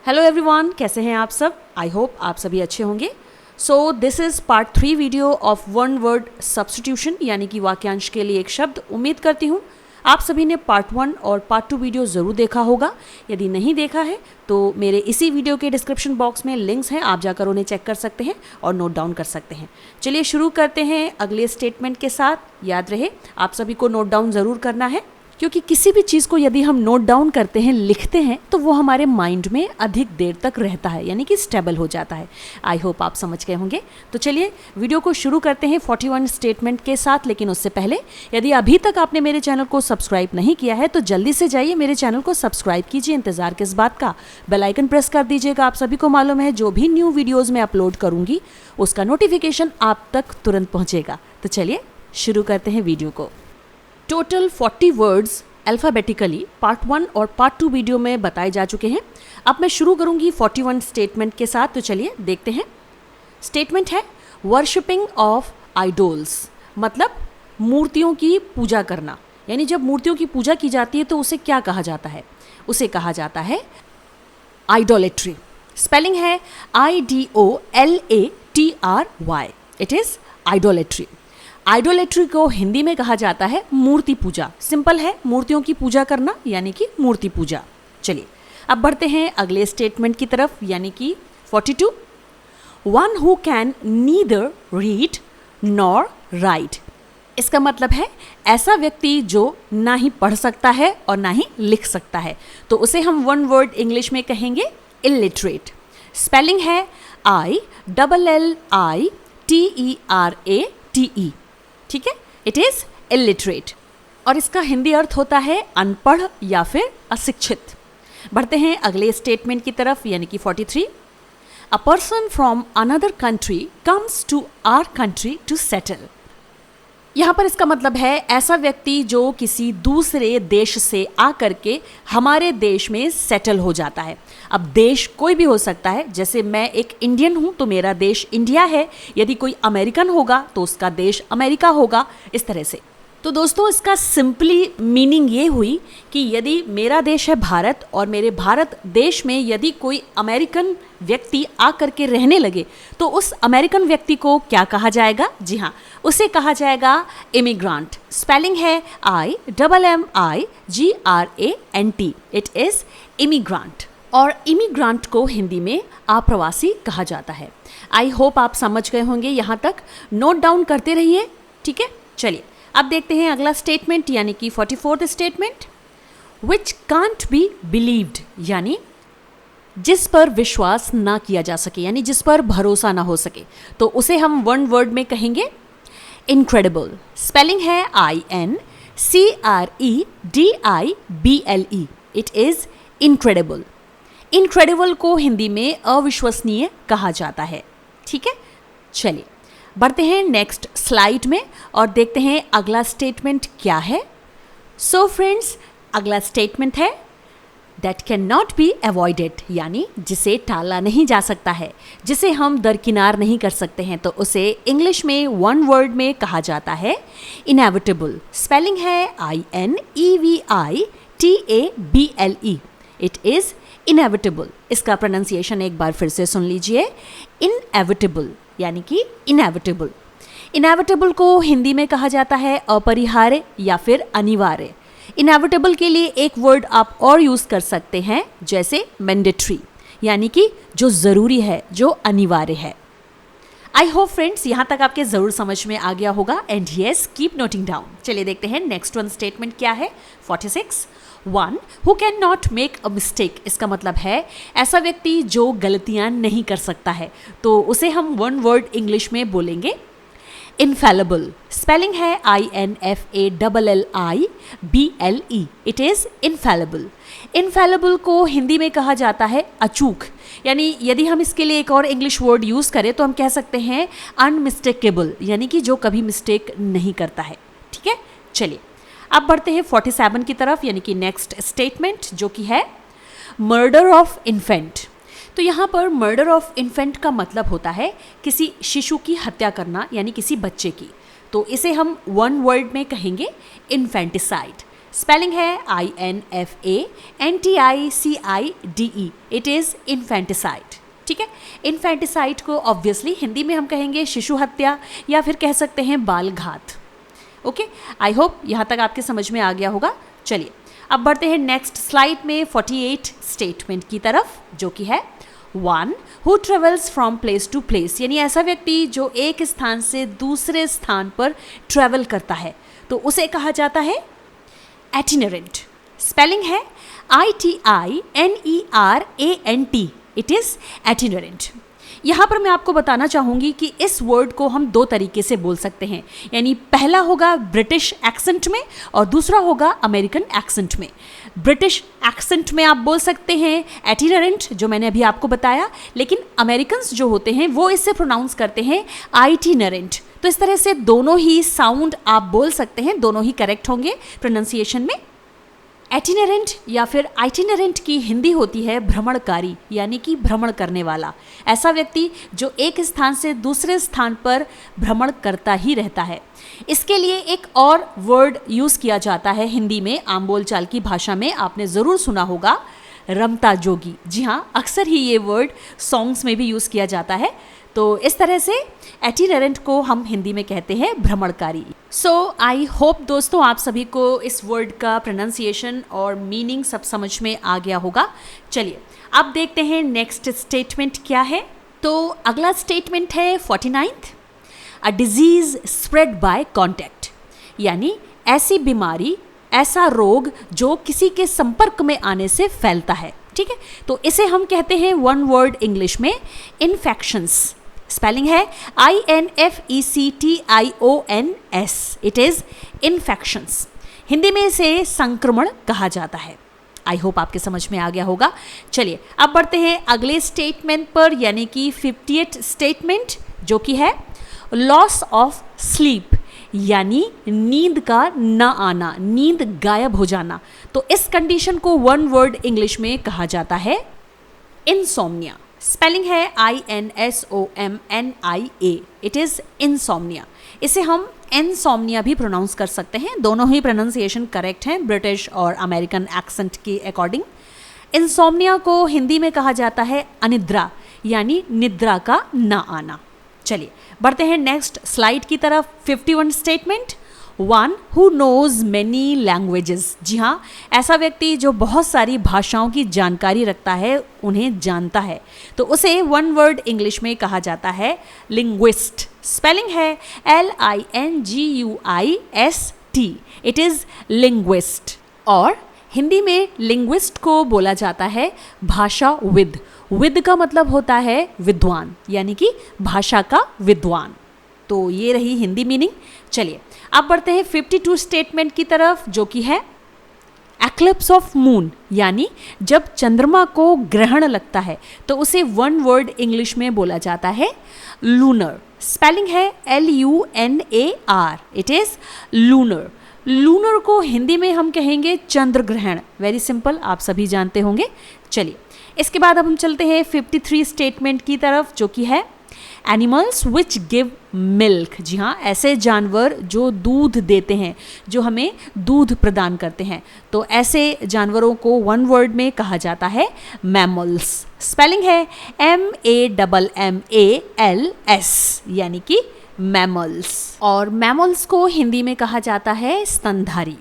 Hello everyone, कैसे हैं आप सब। आई होप आप सभी अच्छे होंगे। So this is part 3 video of one word substitution, यानी कि वाक्यांश के लिए एक शब्द। उम्मीद करती हूँ आप सभी ने पार्ट 1 और पार्ट 2 वीडियो ज़रूर देखा होगा। यदि नहीं देखा है तो मेरे इसी वीडियो के डिस्क्रिप्शन बॉक्स में लिंक्स हैं, आप जाकर उन्हें चेक कर सकते हैं और नोट डाउन कर सकते हैं। चलिए शुरू करते हैं अगले स्टेटमेंट के साथ। याद रहे आप सभी को नोट डाउन ज़रूर करना है, क्योंकि किसी भी चीज़ को यदि हम नोट डाउन करते हैं, लिखते हैं, तो वो हमारे माइंड में अधिक देर तक रहता है, यानी कि स्टेबल हो जाता है। आई होप आप समझ गए होंगे। तो चलिए वीडियो को शुरू करते हैं 41 स्टेटमेंट के साथ। लेकिन उससे पहले यदि अभी तक आपने मेरे चैनल को सब्सक्राइब नहीं किया है तो जल्दी से जाइए मेरे चैनल को सब्सक्राइब कीजिए। इंतज़ार किस बात का, बेल आइकन प्रेस कर दीजिएगा। आप सभी को मालूम है जो भी न्यू वीडियोज़ मैं अपलोड करूँगी उसका नोटिफिकेशन आप तक तुरंत पहुँचेगा। तो चलिए शुरू करते हैं वीडियो को। टोटल 40 वर्ड्स अल्फ़ाबेटिकली पार्ट 1 और पार्ट 2 वीडियो में बताए जा चुके हैं। अब मैं शुरू करूंगी 41 स्टेटमेंट के साथ। तो चलिए देखते हैं। स्टेटमेंट है वर्शिपिंग ऑफ आइडोल्स, मतलब मूर्तियों की पूजा करना। यानी जब मूर्तियों की पूजा की जाती है तो उसे क्या कहा जाता है? उसे कहा जाता है आइडोलेट्री। स्पेलिंग है IDOLATRY। It is idolatry. Idolatry को हिंदी में कहा जाता है मूर्ति पूजा। सिंपल है, मूर्तियों की पूजा करना यानी कि मूर्ति पूजा। चलिए अब बढ़ते हैं अगले स्टेटमेंट की तरफ, यानी कि 42। One who can neither read nor right. इसका मतलब है ऐसा व्यक्ति जो ना ही पढ़ सकता है और ना ही लिख सकता है, तो उसे हम वन वर्ड इंग्लिश में कहेंगे इलिटरेट। स्पेलिंग है ILLITERATE। ठीक है, इट इज इलिटरेट और इसका हिंदी अर्थ होता है अनपढ़ या फिर अशिक्षित। बढ़ते हैं अगले स्टेटमेंट की तरफ, यानी कि 43। A person from another country comes to our country to settle. यहाँ पर इसका मतलब है ऐसा व्यक्ति जो किसी दूसरे देश से आकर के हमारे देश में सेटल हो जाता है। अब देश कोई भी हो सकता है, जैसे मैं एक इंडियन हूँ तो मेरा देश इंडिया है, यदि कोई अमेरिकन होगा तो उसका देश अमेरिका होगा, इस तरह से। तो दोस्तों इसका सिंपली मीनिंग ये हुई कि यदि मेरा देश है भारत और मेरे भारत देश में यदि कोई अमेरिकन व्यक्ति आकर के रहने लगे तो उस अमेरिकन व्यक्ति को क्या कहा जाएगा? जी हाँ, उसे कहा जाएगा इमिग्रांट। स्पेलिंग है IMMIGRANT। It is immigrant. और इमिग्रांट को हिंदी में आप्रवासी कहा जाता है। आई होप आप समझ गए होंगे यहाँ तक। नोट डाउन करते रहिए, ठीक है। चलिए अब देखते हैं अगला स्टेटमेंट, यानी कि 44th statement. Which can't be believed, यानी जिस पर विश्वास ना किया जा सके, यानी जिस पर भरोसा ना हो सके, तो उसे हम वन वर्ड में कहेंगे इनक्रेडिबल। स्पेलिंग है INCREDIBLE। It is incredible. Incredible को हिंदी में अविश्वसनीय कहा जाता है, ठीक है। चलिए बढ़ते हैं नेक्स्ट स्लाइड में और देखते हैं अगला स्टेटमेंट क्या है। सो फ्रेंड्स, अगला स्टेटमेंट है that can not be avoided, यानी जिसे टाला नहीं जा सकता है, जिसे हम दरकिनार नहीं कर सकते हैं, तो उसे इंग्लिश में वन वर्ड में कहा जाता है इनएविटेबल। स्पेलिंग है INEVITABLE। It is inevitable. इसका प्रोनाउंसिएशन एक बार फिर से सुन लीजिए, इनएविटेबल यानी कि इनएविटेबल। इनएविटेबल को हिंदी में कहा जाता है अपरिहार्य या फिर अनिवार्य। इनएविटेबल के लिए एक वर्ड आप और यूज़ कर सकते हैं, जैसे मैंडेटरी, यानी कि जो ज़रूरी है, जो अनिवार्य है। आई होप फ्रेंड्स यहाँ तक आपके ज़रूर समझ में आ गया होगा। And yes, keep noting down. चलिए देखते हैं नेक्स्ट वन स्टेटमेंट क्या है। 46। One who can not make a mistake. इसका मतलब है ऐसा व्यक्ति जो गलतियाँ नहीं कर सकता है, तो उसे हम वन वर्ड इंग्लिश में बोलेंगे इनफैलिबल। स्पेलिंग है INFALLIBLE। It is infallible. Infallible को हिंदी में कहा जाता है अचूक, यानी यदि हम इसके लिए एक और इंग्लिश वर्ड यूज़ करें तो हम कह सकते हैं अनमिस्टेकेबल, यानी कि जो कभी मिस्टेक नहीं करता है, ठीक है। चलिए अब बढ़ते हैं 47 की तरफ, यानी कि नेक्स्ट स्टेटमेंट, जो कि है मर्डर ऑफ इन्फेंट। तो यहाँ पर मर्डर ऑफ इन्फेंट का मतलब होता है किसी शिशु की हत्या करना, यानी किसी बच्चे की, तो इसे हम वन वर्ड में कहेंगे इन्फेंटिसाइड। स्पेलिंग है INFANTICIDE, इट इज़ इन्फेंटिसाइड। ठीक है, इन्फेंटिसाइड को ऑब्वियसली हिंदी में हम कहेंगे शिशु हत्या या फिर कह सकते हैं बाल घात। ओके, आई होप यहाँ तक आपके समझ में आ गया होगा। चलिए अब बढ़ते हैं नेक्स्ट स्लाइड में 48 स्टेटमेंट की तरफ, जो कि है 1 who travels from place to place, यानी ऐसा व्यक्ति जो एक स्थान से दूसरे स्थान पर ट्रेवल करता है तो उसे कहा जाता है एटिनरेंट। स्पेलिंग है ITINERANT, इट इज़ एटिनरेंट। यहाँ पर मैं आपको बताना चाहूँगी कि इस वर्ड को हम दो तरीके से बोल सकते हैं, यानी पहला होगा ब्रिटिश एक्सेंट में और दूसरा होगा अमेरिकन एक्सेंट में। ब्रिटिश एक्सेंट में आप बोल सकते हैं एटिनरेंट, जो मैंने अभी आपको बताया, लेकिन अमेरिकन्स जो होते हैं वो इसे प्रोनाउंस करते हैं आइटिनरेंट। तो इस तरह से दोनों ही साउंड आप बोल सकते हैं, दोनों ही करेक्ट होंगे प्रोनाउंसिएशन में। एटिनरेंट या फिर आइटिनरेंट की हिंदी होती है भ्रमणकारी, यानी कि भ्रमण करने वाला, ऐसा व्यक्ति जो एक स्थान से दूसरे स्थान पर भ्रमण करता ही रहता है। इसके लिए एक और वर्ड यूज़ किया जाता है हिंदी में, आम बोलचाल की भाषा में आपने ज़रूर सुना होगा, रमता जोगी। जी हाँ, अक्सर ही ये वर्ड सॉन्ग्स में भी यूज़ किया जाता है। तो इस तरह से एटिनरेंट को हम हिंदी में कहते हैं भ्रमणकारी। सो आई होप दोस्तों आप सभी को इस वर्ड का प्रोनाउंसिएशन और मीनिंग सब समझ में आ गया होगा। चलिए अब देखते हैं नेक्स्ट स्टेटमेंट क्या है। तो अगला स्टेटमेंट है 49th, a disease spread by contact, यानी ऐसी बीमारी, ऐसा रोग जो किसी के संपर्क में आने से फैलता है। ठीक है, तो इसे हम कहते हैं वन वर्ड इंग्लिश में इन्फेक्शंस। स्पेलिंग है INFECTIONS, it is infections. Hindi में इसे संक्रमण कहा जाता है। आई होप आपके समझ में आ गया होगा। चलिए अब बढ़ते हैं अगले स्टेटमेंट पर, यानी कि 50th स्टेटमेंट, जो कि है लॉस ऑफ स्लीप, यानी नींद का न आना, नींद गायब हो जाना। तो इस कंडीशन को वन वर्ड इंग्लिश में कहा जाता है इंसोम्निया। स्पेलिंग है INSOMNIA, इट इज़ इंसोम्निया। इसे हम इंसोम्निया भी प्रोनाउंस कर सकते हैं, दोनों ही प्रोनाउंसिएशन करेक्ट हैं ब्रिटिश और अमेरिकन एक्सेंट के अकॉर्डिंग। इंसोम्निया को हिंदी में कहा जाता है अनिद्रा, यानी निद्रा का न आना। चलिए बढ़ते हैं नेक्स्ट स्लाइड की तरफ। 51 statement, 1 who knows many languages. जी हाँ, ऐसा व्यक्ति जो बहुत सारी भाषाओं की जानकारी रखता है, उन्हें जानता है, तो उसे वन वर्ड इंग्लिश में कहा जाता है लिंग्विस्ट। स्पेलिंग है LINGUIST, इट इज़ लिंग्विस्ट। और हिंदी में लिंग्विस्ट को बोला जाता है भाषाविद। विद का मतलब होता है विद्वान, यानी कि भाषा का विद्वान। तो ये रही हिंदी मीनिंग। चलिए अब बढ़ते हैं 52 स्टेटमेंट की तरफ, जो कि है एक्लिप्स ऑफ मून, यानी जब चंद्रमा को ग्रहण लगता है तो उसे वन वर्ड इंग्लिश में बोला जाता है लूनर। स्पेलिंग है LUNAR, it is lunar. Lunar को हिंदी में हम कहेंगे चंद्र ग्रहण। वेरी सिंपल, आप सभी जानते होंगे। चलिए इसके बाद अब हम चलते हैं 53 स्टेटमेंट की तरफ, जो कि है एनिमल्स विच गिव मिल्क। जी हाँ, ऐसे जानवर जो दूध देते हैं, जो हमें दूध प्रदान करते हैं, तो ऐसे जानवरों को वन वर्ड में कहा जाता है मैमल्स। स्पेलिंग है MAMMALS, यानी कि मैमल्स। और मैमल्स को हिंदी में कहा जाता है स्तनधारी।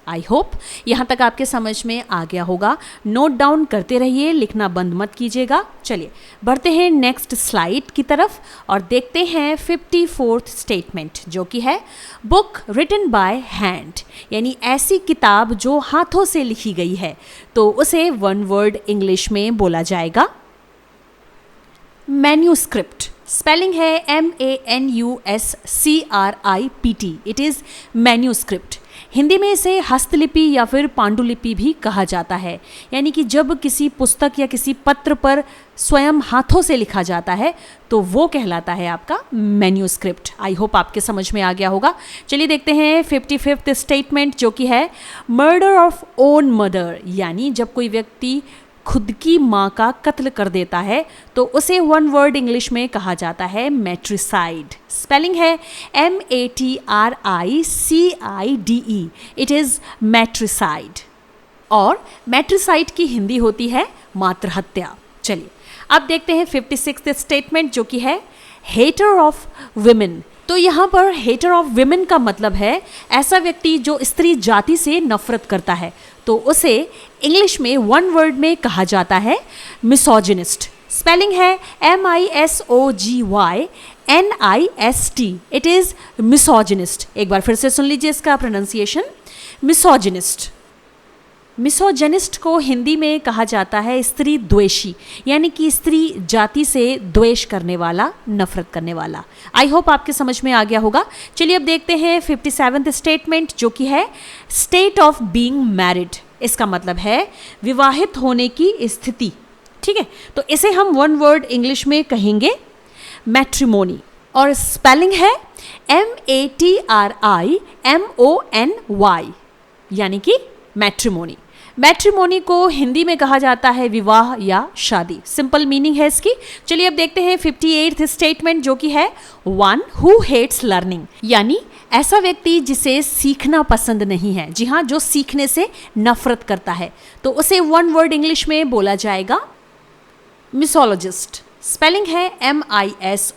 आई होप यहाँ तक आपके समझ में आ गया होगा। नोट डाउन करते रहिए, लिखना बंद मत कीजिएगा। चलिए बढ़ते हैं नेक्स्ट स्लाइड की तरफ और देखते हैं 54th स्टेटमेंट, जो कि है बुक रिटन बाय हैंड, यानी ऐसी किताब जो हाथों से लिखी गई है, तो उसे वन वर्ड इंग्लिश में बोला जाएगा मैन्यूस्क्रिप्ट। स्पेलिंग है MANUSCRIPT, it is manuscript. Hindi में इसे हस्तलिपि या फिर पांडुलिपि भी कहा जाता है, यानी कि जब किसी पुस्तक या किसी पत्र पर स्वयं हाथों से लिखा जाता है तो वो कहलाता है आपका मैन्यूस्क्रिप्ट। आई होप आपके समझ में आ गया होगा। चलिए देखते हैं 55th स्टेटमेंट, जो कि है मर्डर ऑफ ओन मदर, यानी जब कोई व्यक्ति खुद की माँ का कत्ल कर देता है तो उसे वन वर्ड इंग्लिश में कहा जाता है मैट्रिसाइड। स्पेलिंग है MATRICIDE। It is matricide. और मैट्रिसाइड की हिंदी होती है मातृहत्या। चलिए अब देखते हैं 56th स्टेटमेंट जो कि है हेटर ऑफ विमेन। तो यहाँ पर हेटर ऑफ विमेन का मतलब है ऐसा व्यक्ति जो स्त्री जाति से नफरत करता है, तो उसे इंग्लिश में वन वर्ड में कहा जाता है मिसोजिनिस्ट। स्पेलिंग है MISOGYNIST। It is misogynist. एक बार फिर से सुन लीजिए इसका प्रोनाउंसिएशन, मिसोजिनिस्ट। मिसोजेनिस्ट को हिंदी में कहा जाता है स्त्री द्वेषी, यानी कि स्त्री जाति से द्वेष करने वाला, नफरत करने वाला। आई होप आपके समझ में आ गया होगा। चलिए अब देखते हैं 57th स्टेटमेंट जो कि है स्टेट ऑफ बीइंग मैरिड। इसका मतलब है विवाहित होने की स्थिति। ठीक है, तो इसे हम वन वर्ड इंग्लिश में कहेंगे मैट्रिमोनी। और स्पेलिंग है MATRIMONY, यानी कि मैट्रिमोनी। मैट्रिमोनी को हिंदी में कहा जाता है विवाह या शादी। सिंपल मीनिंग है इसकी। चलिए अब देखते हैं 58th स्टेटमेंट जो कि है वन हु हेट्स लर्निंग, यानी ऐसा व्यक्ति जिसे सीखना पसंद नहीं है। जी हाँ, जो सीखने से नफरत करता है, तो उसे वन वर्ड इंग्लिश में बोला जाएगा मिसोलॉजिस्ट। स्पेलिंग है MISOLOGIST।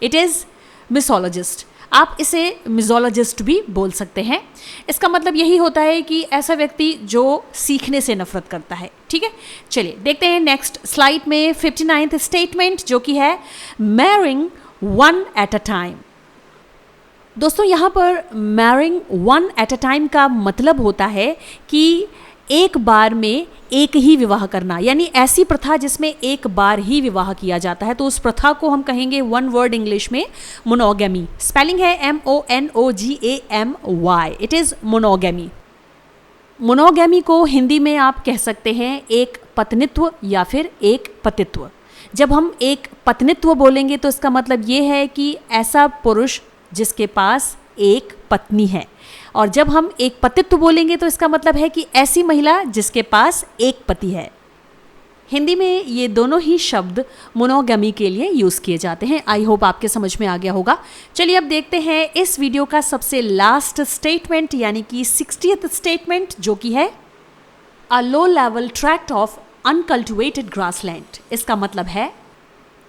It is misologist. आप इसे मिजोलॉजिस्ट भी बोल सकते हैं। इसका मतलब यही होता है कि ऐसा व्यक्ति जो सीखने से नफरत करता है। ठीक है, चलिए देखते हैं नेक्स्ट स्लाइड में 59th स्टेटमेंट जो कि है marrying one at a time. दोस्तों यहाँ पर marrying one at a time का मतलब होता है कि एक बार में एक ही विवाह करना, यानी ऐसी प्रथा जिसमें एक बार ही विवाह किया जाता है, तो उस प्रथा को हम कहेंगे वन वर्ड इंग्लिश में मोनोगैमी। स्पेलिंग है MONOGAMY। It is monogamy. Monogamy को हिंदी में आप कह सकते हैं एक पत्नित्व या फिर एक पतित्व। जब हम एक पत्नित्व बोलेंगे तो इसका मतलब ये है कि ऐसा पुरुष जिसके पास एक पत्नी है, और जब हम एक पतित्व बोलेंगे तो इसका मतलब है कि ऐसी महिला जिसके पास एक पति है। हिंदी में ये दोनों ही शब्द मोनोगैमी के लिए यूज़ किए जाते हैं। आई होप आपके समझ में आ गया होगा। चलिए अब देखते हैं इस वीडियो का सबसे लास्ट स्टेटमेंट, यानी कि 60th स्टेटमेंट जो कि है a low level tract of uncultivated grassland. इसका मतलब है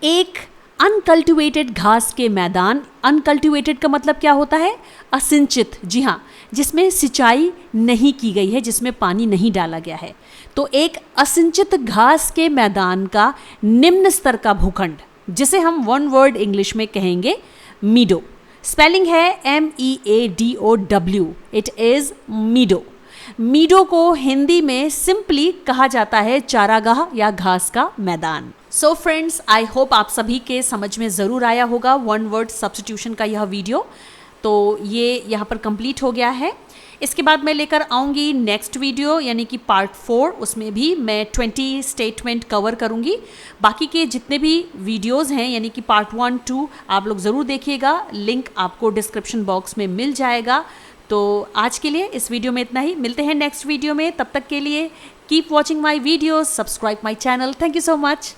एक अनकल्टिवेटेड घास के मैदान। अनकल्टिवेटेड का मतलब क्या होता है? असिंचित। जी हाँ, जिसमें सिंचाई नहीं की गई है, जिसमें पानी नहीं डाला गया है। तो एक असिंचित घास के मैदान का निम्न स्तर का भूखंड, जिसे हम वन वर्ड इंग्लिश में कहेंगे मीडो। स्पेलिंग है MEADOW। It is मीडो। मीडो को हिंदी में सिंपली कहा जाता है चारागाह या घास का मैदान। सो फ्रेंड्स, आई होप आप सभी के समझ में ज़रूर आया होगा वन वर्ड सब्स्टिट्यूशन का यह वीडियो। तो ये यहाँ पर कंप्लीट हो गया है। इसके बाद मैं लेकर आऊँगी नेक्स्ट वीडियो, यानी कि पार्ट 4। उसमें भी मैं 20 स्टेटमेंट कवर करूँगी। बाकी के जितने भी वीडियोज़ हैं, यानी कि पार्ट 1, 2, आप लोग ज़रूर देखिएगा। लिंक आपको डिस्क्रिप्शन बॉक्स में मिल जाएगा। तो आज के लिए इस वीडियो में इतना ही। मिलते हैं नेक्स्ट वीडियो में। तब तक के लिए keep watching my videos, subscribe my channel. Thank you so much.